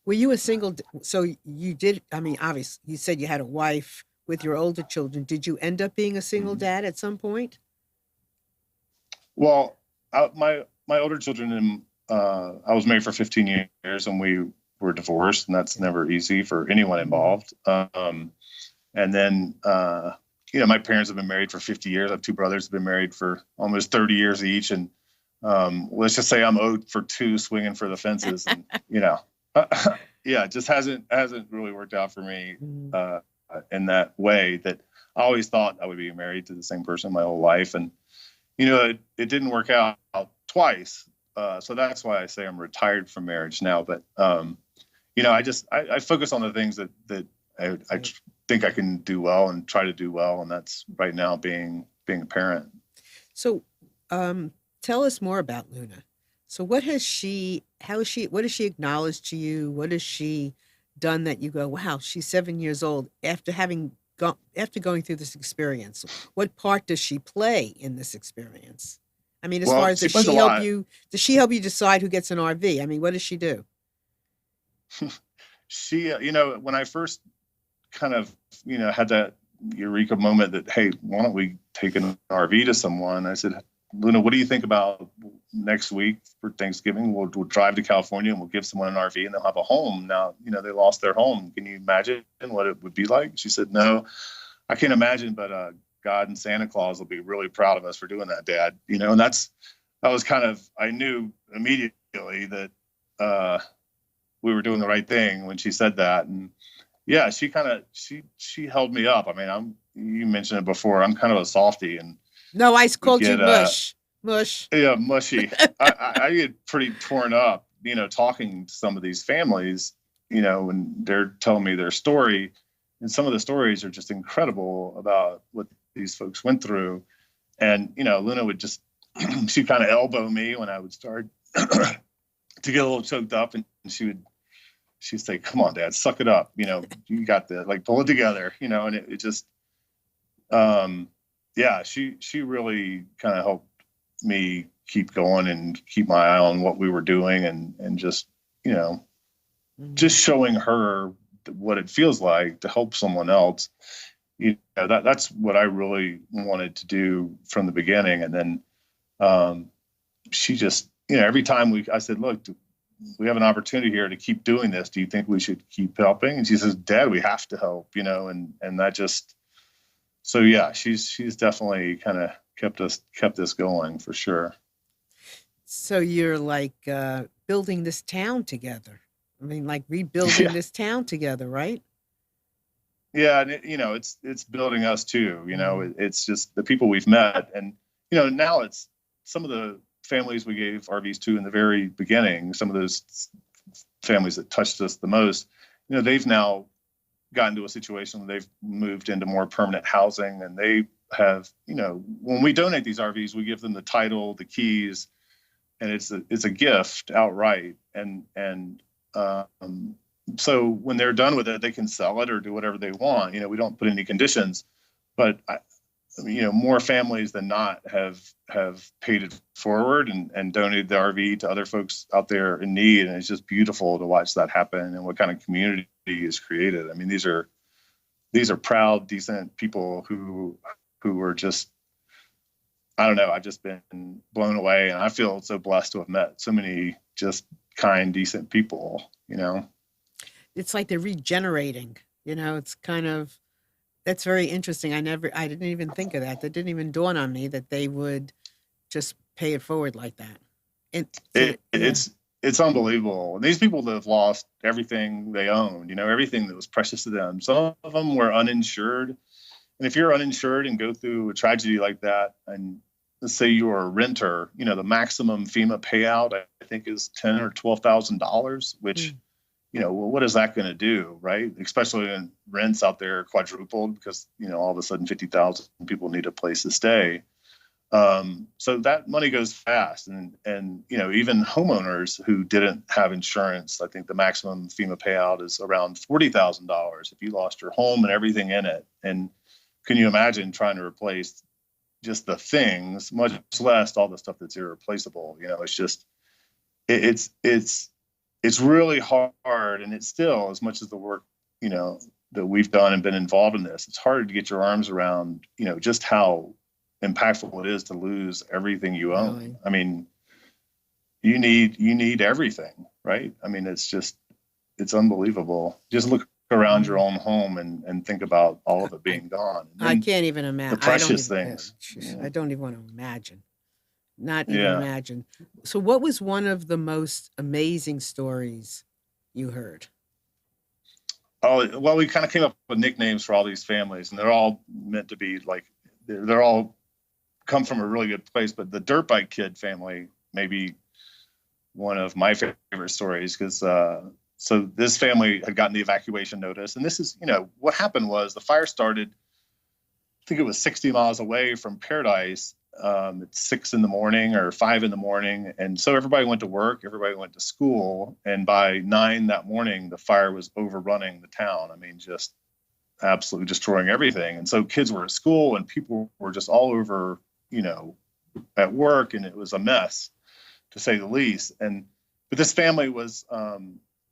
S1: Were you a single? So you did. Obviously, you said you had a wife with your older children. Did you end up being a single dad at some point?
S3: Well, my older children and I was married for 15 years, and we were divorced, and that's never easy for anyone involved. And then my parents have been married for 50 years. I have two brothers who've been married for almost 30 years each, and let's just say I'm 0 for 2 swinging for the fences, and yeah, it just hasn't really worked out for me in that way. That I always thought I would be married to the same person my whole life, and it didn't work out twice. So that's why I say I'm retired from marriage now. But I focus on the things that I think I can do well and try to do well, and that's right now being a parent.
S1: So, tell us more about Luna. So, what has what has she acknowledged to you? What has she done that you go, wow, she's 7 years old after going through this experience? What part does she play in this experience? I mean, as far
S3: Well,
S1: as
S3: she plays a lot.
S1: does she help you decide who gets an RV? I mean, what does she do?
S3: She, when I first kind of, had that eureka moment that, hey, why don't we take an RV to someone? I said, Luna, what do you think about next week for Thanksgiving? We'll drive to California and we'll give someone an RV and they'll have a home. Now, they lost their home. Can you imagine what it would be like? She said, no, I can't imagine, but God and Santa Claus will be really proud of us for doing that, Dad. And that was kind of, I knew immediately that we were doing the right thing when she said that. And yeah, she held me up. I mean, you mentioned it before, I'm kind of a softie, and
S1: No, I called you mush. Mush.
S3: yeah, mushy. I get pretty torn up, talking to some of these families, when they're telling me their story. And some of the stories are just incredible about what these folks went through. And, Luna would just, she'd kind of elbow me when I would start to get a little choked up. And she'd say, come on, Dad, suck it up. You got this, like, pull it together, and it just, yeah, she really kind of helped me keep going and keep my eye on what we were doing, and just, just showing her what it feels like to help someone else. That's what I really wanted to do from the beginning. And then she just, every time I said, look, we have an opportunity here to keep doing this. Do you think we should keep helping? And she says, Dad, we have to help, and that just, so yeah, she's definitely kind of kept us going for sure.
S1: So you're like building this town together. I mean, like rebuilding
S3: Yeah.
S1: this town together, right?
S3: Yeah. And it's building us too,
S1: Mhm.
S3: it's just the people we've met. And, now it's some of the families we gave RVs to in the very beginning, some of those families that touched us the most, they've now gotten to a situation where they've moved into more permanent housing, and they have, when we donate these RVs, we give them the title, the keys, and it's a gift outright. And so when they're done with it, they can sell it or do whatever they want. We don't put any conditions, but more families than not have paid it forward and donated the RV to other folks out there in need. And it's just beautiful to watch that happen, and what kind of community is created. I mean, these are proud, decent people who are just, I don't know, I've just been blown away, and I feel so blessed to have met so many just kind, decent people.
S1: It's like they're regenerating. It's kind of that's very interesting. I didn't even think of that. That didn't even dawn on me that they would just pay it forward like that. And yeah.
S3: It's unbelievable. And these people that have lost everything they owned, everything that was precious to them. Some of them were uninsured. And if you're uninsured and go through a tragedy like that, and let's say you're a renter, the maximum FEMA payout, I think, is $10,000 or $12,000, which, well, what is that going to do, right? Especially when rents out there quadrupled because, all of a sudden 50,000 people need a place to stay. So that money goes fast, and even homeowners who didn't have insurance, I think the maximum FEMA payout is around $40,000 if you lost your home and everything in it. And can you imagine trying to replace just the things, much less all the stuff that's irreplaceable? It's just it's really hard, and it's still, as much as the work that we've done and been involved in this, it's hard to get your arms around just how impactful it is to lose everything you own.
S1: Really?
S3: I mean, you need everything, right? I mean, it's unbelievable. Just look around your
S1: Mhm.
S3: own home and think about all of it
S1: I
S3: being gone. And
S1: I
S3: then
S1: can't even
S3: the
S1: imagine. I don't
S3: precious
S1: even.
S3: things.
S1: I don't even want to imagine. Not even
S3: Yeah.
S1: imagine. So, what was one of the most amazing stories you heard?
S3: Oh, well, we kind of came up with nicknames for all these families, and they're all meant to be like, they're all come from a really good place. But the dirt bike kid family, maybe one of my favorite stories, because so this family had gotten the evacuation notice, and this is, what happened was the fire started. I think it was 60 miles away from Paradise at 6 in the morning or 5 in the morning, and so everybody went to work, everybody went to school, and by 9 that morning, the fire was overrunning the town. I mean, just absolutely destroying everything. And so kids were at school, and people were just all over, at work, and it was a mess, to say the least. But this family was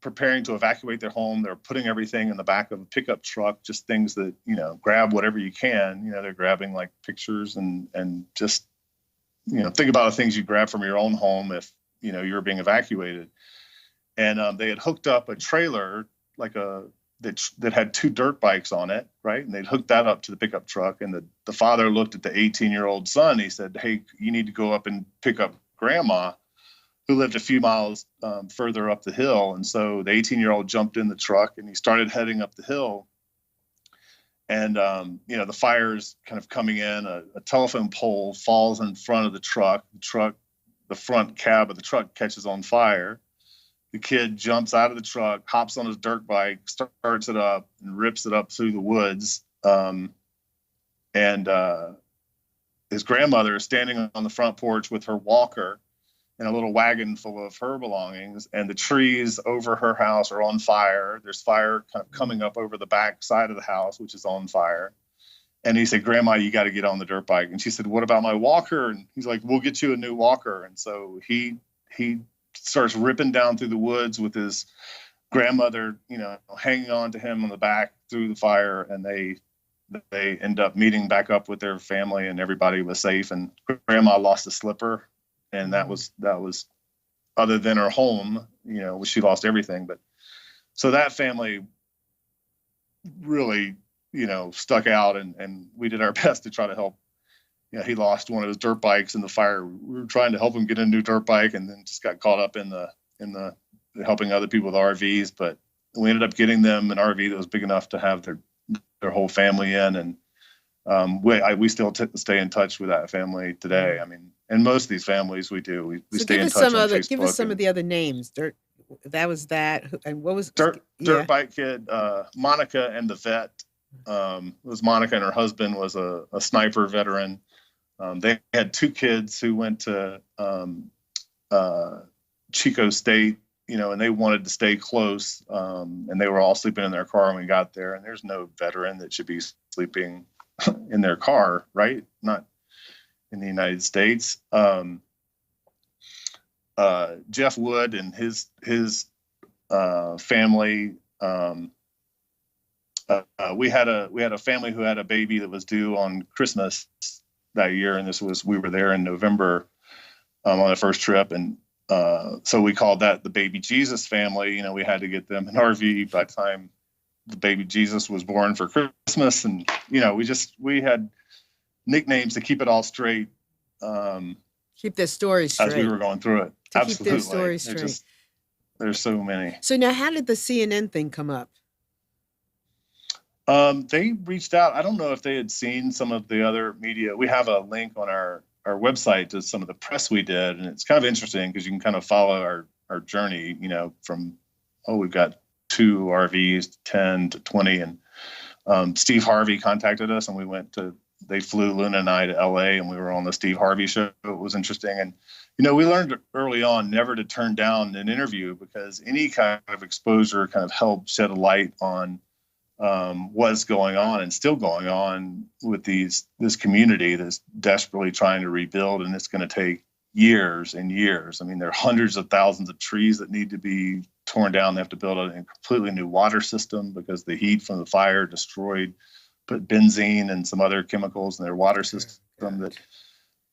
S3: preparing to evacuate their home. They're putting everything in the back of a pickup truck, just things that, grab whatever you can. They're grabbing like pictures and just, think about the things you grab from your own home if, you were being evacuated. And they had hooked up a trailer, like that had 2 dirt bikes on it, right? And they'd hooked that up to the pickup truck. And the father looked at the 18-year-old son. He said, "Hey, you need to go up and pick up grandma," who lived a few miles further up the hill. And so the 18-year-old jumped in the truck and he started heading up the hill. And, the fire's kind of coming in. A telephone pole falls in front of the truck. The front cab of the truck catches on fire. The kid jumps out of the truck, hops on his dirt bike, starts it up, and rips it up through the woods. And his grandmother is standing on the front porch with her walker and a little wagon full of her belongings, and the trees over her house are on fire. There's fire kind of coming up over the back side of the house, which is on fire. And he said, "Grandma, you got to get on the dirt bike." And she said, "What about my walker?" And he's like, "We'll get you a new walker." And so he starts ripping down through the woods with his grandmother, hanging on to him on the back through the fire. And they end up meeting back up with their family, and everybody was safe. And grandma lost a slipper, and that was other than her home, she lost everything. But so that family really, stuck out, and we did our best to try to help. He lost one of his dirt bikes in the fire. We were trying to help him get a new dirt bike, and then just got caught up in the helping other people with RVs. But we ended up getting them an RV that was big enough to have their whole family in. And we still stay in touch with that family today. I mean, and most of these families we do. We
S1: So
S3: stay in touch on Facebook.
S1: give us some of the other names. Dirt. That was that. And what was
S3: Dirt
S1: Yeah.
S3: bike kid, Monica and the vet. It was Monica, and her husband was a sniper veteran. They had 2 kids who went to Chico State, and they wanted to stay close. And they were all sleeping in their car when we got there. And there's no veteran that should be sleeping in their car, right? Not in the United States. Jeff Wood and his family. We had a family who had a baby that was due on Christmas that year, and we were there in November on the first trip, and so we called that the Baby Jesus family. We had to get them an RV by the time the baby Jesus was born for Christmas, and we had nicknames to keep it all straight.
S1: Keep their stories straight
S3: as we were going through it.
S1: to
S3: Absolutely,
S1: keep their stories straight.
S3: There's so many.
S1: So now, how did the CNN thing come up?
S3: They reached out. I don't know if they had seen some of the other media. We have a link on our website to some of the press we did, and it's kind of interesting because you can kind of follow our journey, from, we've got 2 RVs, 10 to 20. And Steve Harvey contacted us, and they flew Luna and I to LA, and we were on the Steve Harvey show. It was interesting. And, we learned early on never to turn down an interview, because any kind of exposure kind of helped shed a light on what's going on and still going on with this community that's desperately trying to rebuild. And it's going to take years and years. I mean, there are hundreds of thousands of trees that need to be torn down. They have to build a completely new water system because the heat from the fire destroyed put benzene and some other chemicals in their water system
S1: God.
S3: that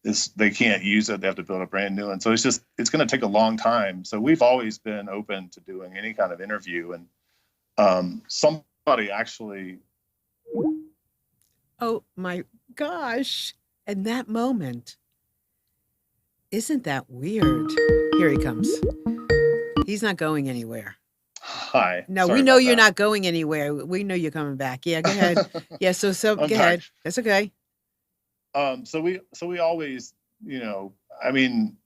S3: is they can't use it. They have to build a brand new one. So it's going to take a long time. So we've always been open to doing any kind of interview. And somebody actually.
S1: Oh my gosh. And that moment, isn't that weird? Here he comes. He's not going anywhere.
S3: Hi.
S1: No,
S3: Sorry
S1: we know
S3: about
S1: you're
S3: that.
S1: not going anywhere. We know you're coming back. Yeah, go ahead. Yeah, so
S3: I'm
S1: go
S3: back.
S1: ahead. That's okay.
S3: So we always, I mean,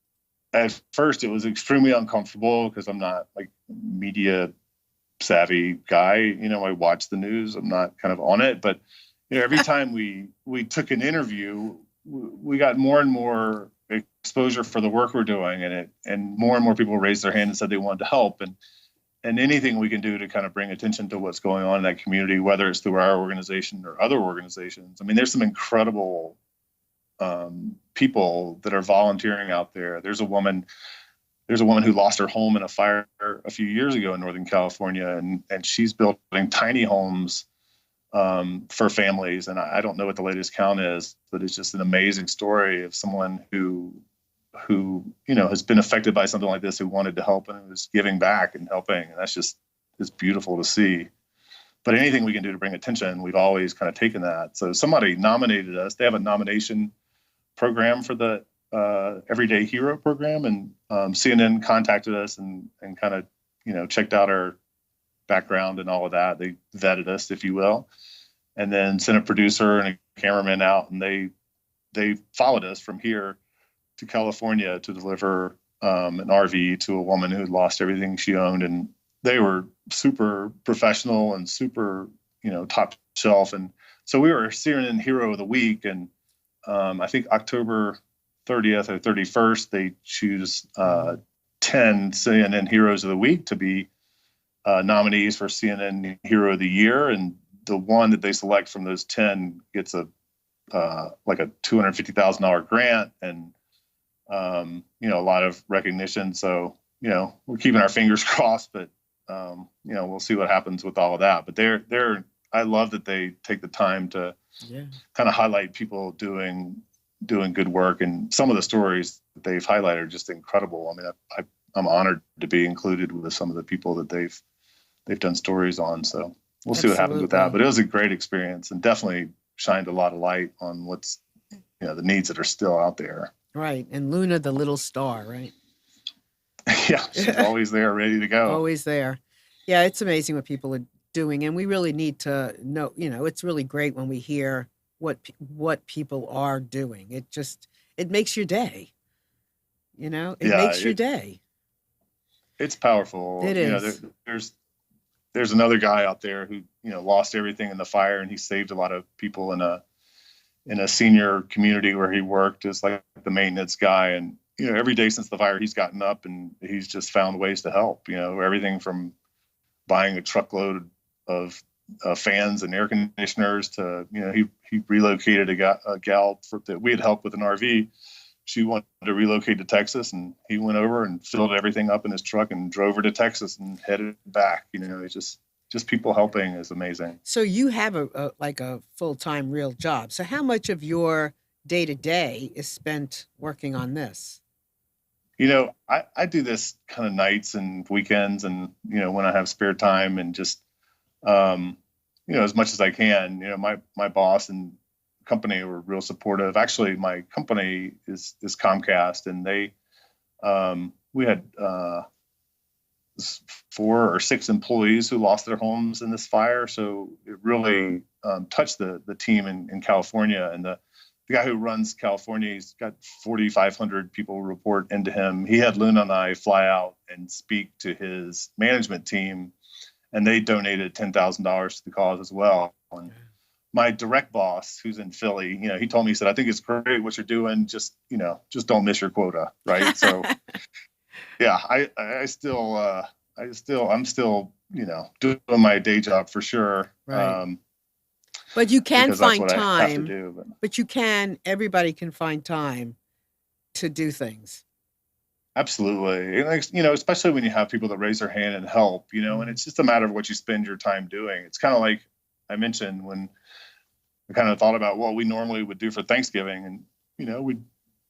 S3: at first it was extremely uncomfortable because I'm not like media savvy guy. I watch the news. I'm not kind of on it, but every time we took an interview, we got more and more exposure for the work we're doing, and more people raised their hand and said they wanted to help, and anything we can do to kind of bring attention to what's going on in that community, whether it's through our organization or other organizations. I mean, there's some incredible people that are volunteering out there. There's a woman who lost her home in a fire a few years ago in Northern California, and she's building tiny homes for families. And I don't know what the latest count is, but it's just an amazing story of someone who has been affected by something like this, who wanted to help and was giving back and helping. And it's beautiful to see. But anything we can do to bring attention, we've always kind of taken that. So somebody nominated us. They have a nomination program for the Everyday Hero program, and CNN contacted us and kind of checked out our background and all of that. They vetted us, if you will, and then sent a producer and a cameraman out, and they followed us from here to California to deliver an RV to a woman who had lost everything she owned. And they were super professional and super top shelf. And so we were CNN Hero of the Week, and I think October 30th or 31st, they choose 10 CNN Heroes of the Week to be nominees for CNN Hero of the Year. And the one that they select from those 10 gets a $250,000 grant and, a lot of recognition. So, we're keeping our fingers crossed, but, we'll see what happens with all of that. But I love that they take the time to kind of highlight people doing good work, and some of the stories that they've highlighted are just incredible. I mean, I'm honored to be included with some of the people that they've done stories on. So we'll see what happens with that. But it was a great experience and definitely shined a lot of light on what's the needs that are still out there.
S1: Right. And Luna, the little star, right?
S3: Yeah, she's always there, ready to go.
S1: Always there. Yeah, it's amazing what people are doing, and we really need to know. It's really great when we hear what people are doing. It makes your day. It makes your day.
S3: It's powerful.
S1: It is.
S3: There's another guy out there who lost everything in the fire, and he saved a lot of people in a senior community where he worked as like the maintenance guy. And every day since the fire, he's gotten up and he's just found ways to help. Everything from buying a truckload of fans and air conditioners to he relocated a gal that we had helped with an RV. She wanted to relocate to Texas, and he went over and filled everything up in his truck and drove her to Texas and headed back. It's just people helping is amazing.
S1: So you have a full-time real job. So how much of your day-to-day is spent working on this?
S3: I do this kind of nights and weekends, and when I have spare time, and just as much as I can. My boss and company were real supportive. Actually, my company is Comcast, and we had 4 or 6 employees who lost their homes in this fire. So it really touched the team in California. And the guy who runs California, he's got 4,500 people report into him. He had Luna and I fly out and speak to his management team, and they donated $10,000 to the cause as well. And my direct boss, who's in Philly, he told me, he said, "I think it's great what you're doing. Just don't miss your quota." Right. So yeah, I'm still, doing my day job for sure.
S1: Right. But you can find time. But everybody can find time to do things.
S3: Absolutely. And especially when you have people that raise their hand and help, and it's just a matter of what you spend your time doing. It's kind of like I mentioned when I kind of thought about what we normally would do for Thanksgiving, and we'd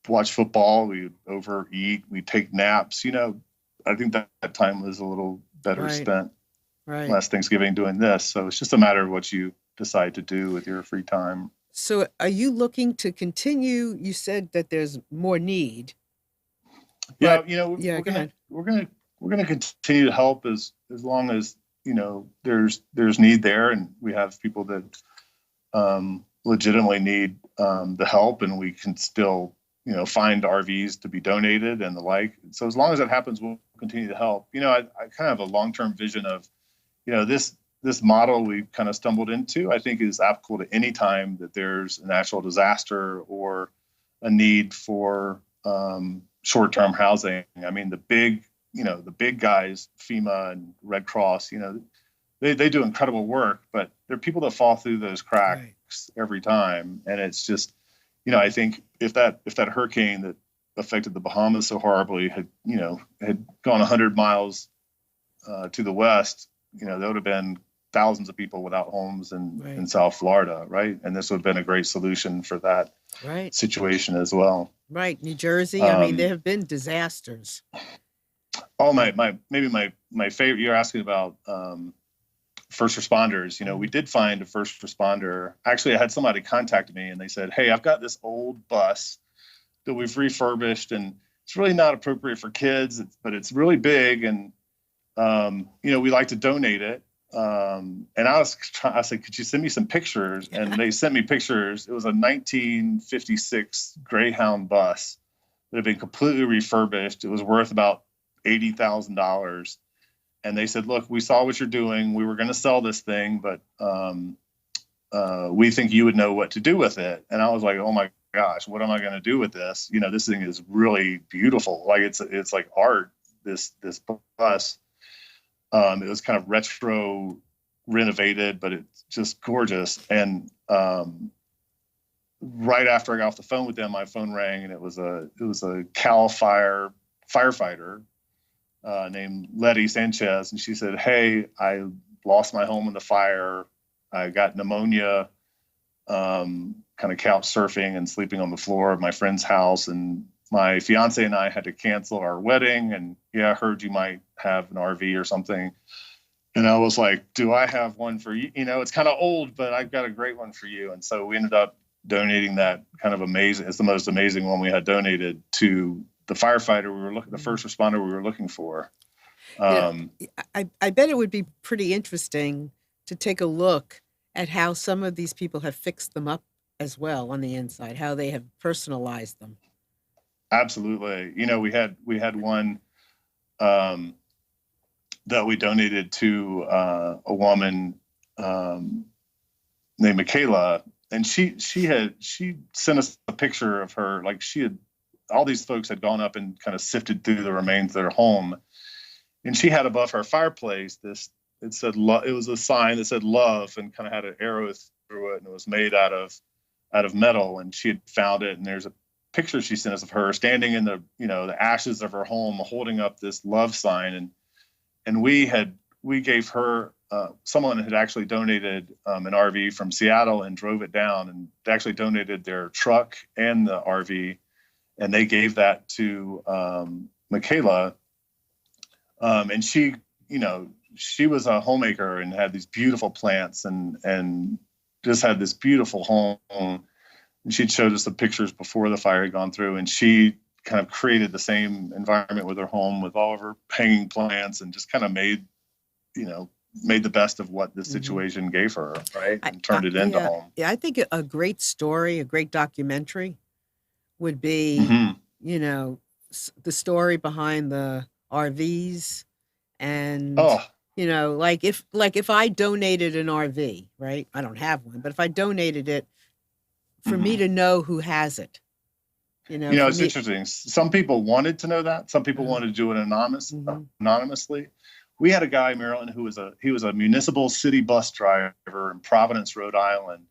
S3: watch football, we'd overeat, we'd take naps. I think that time was a little better
S1: Right.
S3: spent
S1: Right.
S3: last Thanksgiving doing this. So it's just a matter of what you decide to do with your free time.
S1: So are you looking to continue? You said that there's more need,
S3: Yeah,
S1: but yeah,
S3: we're
S1: go
S3: gonna
S1: ahead.
S3: we're gonna we're gonna continue to help as long as there's need there, and we have people that legitimately need the help, and we can still find RVs to be donated and the like. So as long as that happens, we'll continue to help. I kind of have a long-term vision of this model we've kind of stumbled into. I think is applicable to any time that there's a natural disaster or a need for short-term housing. I mean, the big guys, FEMA and Red Cross, they do incredible work, but there are people that fall through those cracks
S1: Right.
S3: every time. And it's just, I think if that hurricane that affected the Bahamas so horribly had gone 100 miles to the west, there would have been thousands of people without homes in
S1: Right.
S3: South Florida, right? And this would have been a great solution for that
S1: Right.
S3: situation as well.
S1: Right. New Jersey. I mean, there
S3: Um,
S1: have been disasters.
S3: oh,
S1: Uh,
S3: my favorite. You're asking about first responders. We
S1: mhm.
S3: did find a first responder. Actually, I had somebody contact me and they said, "Hey, I've got this old bus that we've refurbished, and it's really not appropriate for kids, but it's really big, and we like to donate it." And I said, "Could you send me some pictures?" And they sent me pictures. It was a 1956 Greyhound bus that had been completely refurbished. It was worth about $80,000. And they said, "Look, we saw what you're doing. We were going to sell this thing, but we think you would know what to do with it." And I was like, "Oh my gosh, what am I going to do with this? This thing is really beautiful. Like it's like art. This bus. It was kind of retro renovated, but it's just gorgeous." And right after I got off the phone with them, my phone rang, and it was a Cal Fire firefighter named Letty Sanchez, and she said, "Hey, I lost my home in the fire. I got pneumonia, kind of couch surfing and sleeping on the floor of my friend's house, and my fiance and I had to cancel our wedding. And yeah, I heard you might have an RV or something." And I was like, "Do I have one for you? It's kind of old, but I've got a great one for you." And so we ended up donating that kind of amazing. It's the most amazing one we had donated to the firefighter the
S1: Mhm.
S3: first responder we were looking for.
S1: You know,
S3: Um,
S1: I bet it would be pretty interesting to take a look at how some of these people have fixed them up as well on the inside, how they have personalized them.
S3: Absolutely. We had one um, that we donated to a woman um, named Michaela, and she sent us a picture of her. Like all these folks had gone up and kind of sifted through the remains of their home, and she had above her fireplace it was a sign that said love, and kind of had an arrow through it, and it was made out of metal, and she had found it, and there's a picture she sent us of her standing in the ashes of her home holding up this love sign. And we gave her someone had actually donated an RV from Seattle and drove it down, and they actually donated their truck and the RV, and they gave that to Michaela. And she was a homemaker and had these beautiful plants, and just had this beautiful home. And she'd showed us the pictures before the fire had gone through, and she kind of created the same environment with her home with all of her hanging plants, and just kind of made the best of what the
S1: Mhm.
S3: situation gave her, right?
S1: I,
S3: And turned it into
S1: yeah,
S3: home.
S1: yeah. I think a great story, a great documentary would be,
S3: Hmm.
S1: you know, the story behind the RVs, and
S3: Oh,
S1: like if I donated an RV, right? I don't have one, but if I donated it, for me
S3: hmm.
S1: to know who has it, for
S3: It's
S1: me.
S3: interesting. Some people wanted to know that. Some people
S1: Uh,
S3: wanted to do it
S1: mhm.
S3: anonymously. We had a guy, Maryland, he was a municipal city bus driver in Providence, Rhode Island,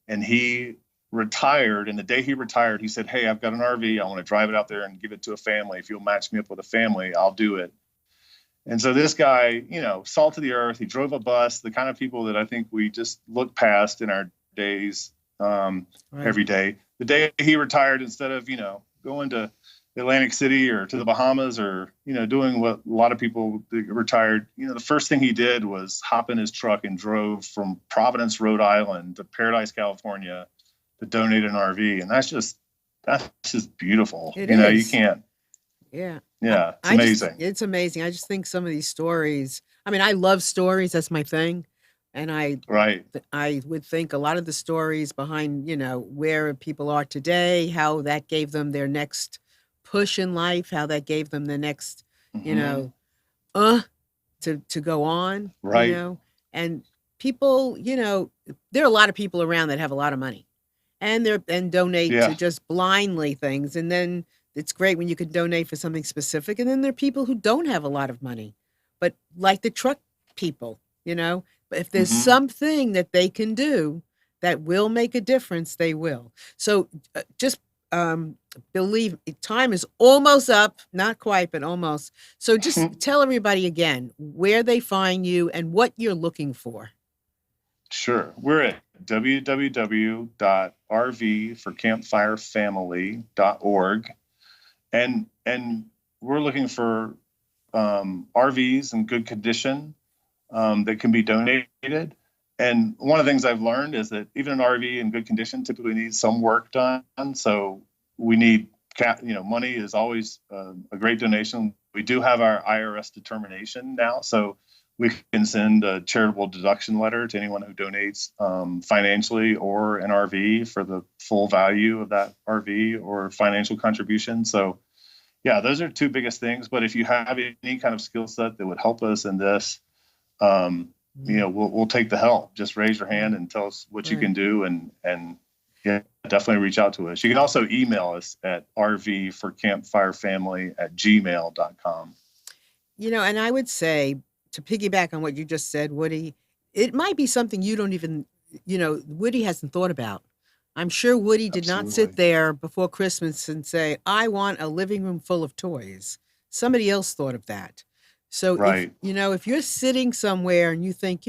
S3: and he retired. And the day he retired, he said, "Hey, I've got an RV. I want to drive it out there and give it to a family. If you'll match me up with a family, I'll do it." And so this guy, salt of the earth, he drove a bus, the kind of people that I think we just look past in our days,
S1: Right.
S3: every day. The day he retired, instead of, going to Atlantic City or to the Bahamas, or, doing what a lot of people retired, the first thing he did was hop in his truck and drove from Providence, Rhode Island to Paradise, California to donate an RV. And that's just beautiful.
S1: It
S3: You
S1: is.
S3: can't,
S1: Yeah.
S3: yeah, it's
S1: I just,
S3: amazing.
S1: it's amazing. I just think some of these stories, I mean, I love stories. That's my thing. And
S3: Right.
S1: I would think a lot of the stories behind, where people are today, how that gave them their next push in life, how that gave them the next, you
S3: Hmm.
S1: know, uh, to go on,
S3: Right.
S1: and people, there are a lot of people around that have a lot of money and donate to
S3: Yeah.
S1: just blindly things. And then it's great when you can donate for something specific. And then there are people who don't have a lot of money, but like the truck people, but if there's
S3: Hmm.
S1: something that they can do that will make a difference, they will. So just believe time is almost up, not quite, but almost. So just tell everybody again where they find you and what you're looking for.
S3: Sure. We're at www.rvforcampfirefamily.org, and we're looking for RVs in good condition, that can be donated. And one of the things I've learned is that even an RV in good condition typically needs some work done. So we need, money is always a great donation. We do have our IRS determination now, so we can send a charitable deduction letter to anyone who donates financially or an RV for the full value of that RV or financial contribution. So yeah, those are two biggest things. But if you have any kind of skill set that would help us in this, we'll take the help. Just raise your hand and tell us what you
S1: Right.
S3: can do, and yeah, definitely reach out to us. You can also email us at rvforcampfirefamily@gmail.com.
S1: And I would say, to piggyback on what you just said, Woody, it might be something you don't even, Woody hasn't thought about. I'm sure Woody did not sit
S3: Absolutely.
S1: there before Christmas and say, I want a living room full of toys. Somebody else thought of that. So
S3: Right.
S1: if you're sitting somewhere and you think,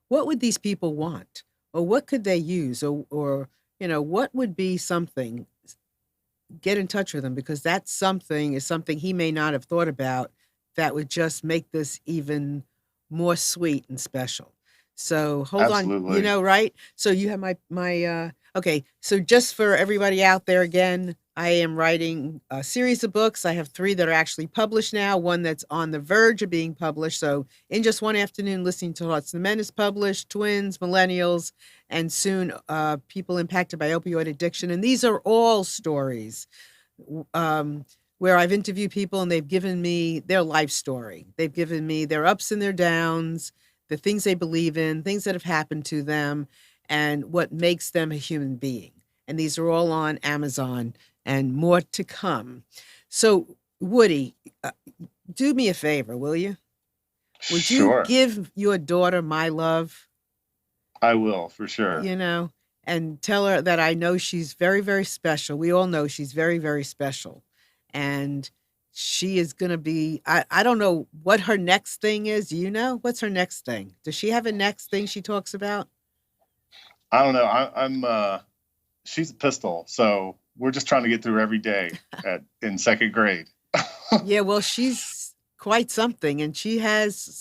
S1: what would these people want? Or what could they use? Or what would be something? Get in touch with him, because that something is something he may not have thought about that would just make this even more sweet and special. So hold on,
S3: Absolutely.
S1: right? So you have my okay. So just for everybody out there again, I am writing a series of books. I have 3 that are actually published now, one that's on the verge of being published. So in just one afternoon, listening to Hearts and Men is published, Twins, Millennials, and soon People Impacted by Opioid Addiction. And these are all stories um, where I've interviewed people and they've given me their life story. They've given me their ups and their downs, the things they believe in, things that have happened to them, and what makes them a human being. And these are all on Amazon and more to come. So, Woody, do me a favor, will you? Would you
S3: Sure.
S1: give your daughter my love?
S3: I will, for sure.
S1: you know, and tell her that I know she's very, very special. We all know she's very, very special. And she is going to be, I don't know what her next thing is. Do you know? What's her next thing? Does she have a next thing she talks about?
S3: I don't know. She's a pistol, so we're just trying to get through every day in second grade.
S1: Yeah, well, she's quite something. And she's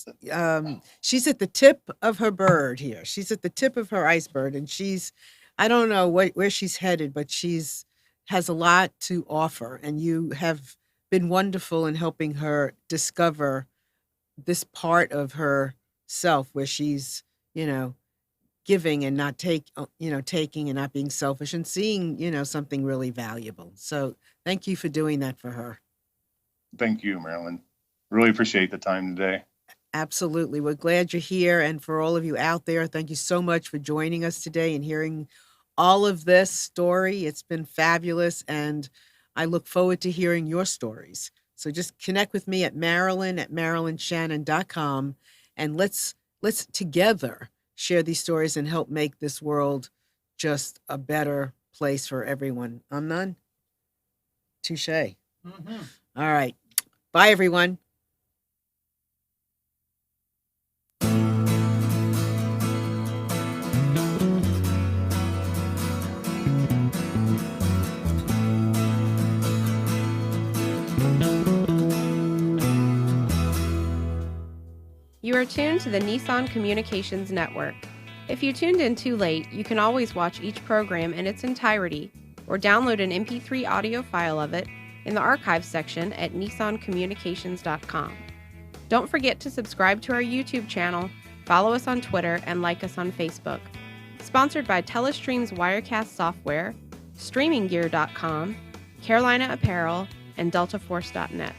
S1: at the tip of her bird here. She's at the tip of her iceberg. And I don't know where she's headed, but has a lot to offer. And you have been wonderful in helping her discover this part of herself where she's, you know, giving and not taking and not being selfish and seeing, something really valuable. So thank you for doing that for her.
S3: Thank you, Marilyn. Really appreciate the time today.
S1: Absolutely. We're glad you're here. And for all of you out there, thank you so much for joining us today and hearing all of this story. It's been fabulous. And I look forward to hearing your stories. So just connect with me at marilynshannon.com, and let's together share these stories and help make this world just a better place for everyone. I'm none. Touche.
S3: Mhm.
S1: All right. Bye, everyone.
S2: You are tuned to the Nissan Communications Network. If you tuned in too late, you can always watch each program in its entirety or download an MP3 audio file of it in the archives section at nissancommunications.com. Don't forget to subscribe to our YouTube channel, follow us on Twitter, and like us on Facebook. Sponsored by Telestream's Wirecast software, StreamingGear.com, Carolina Apparel, and DeltaForce.net.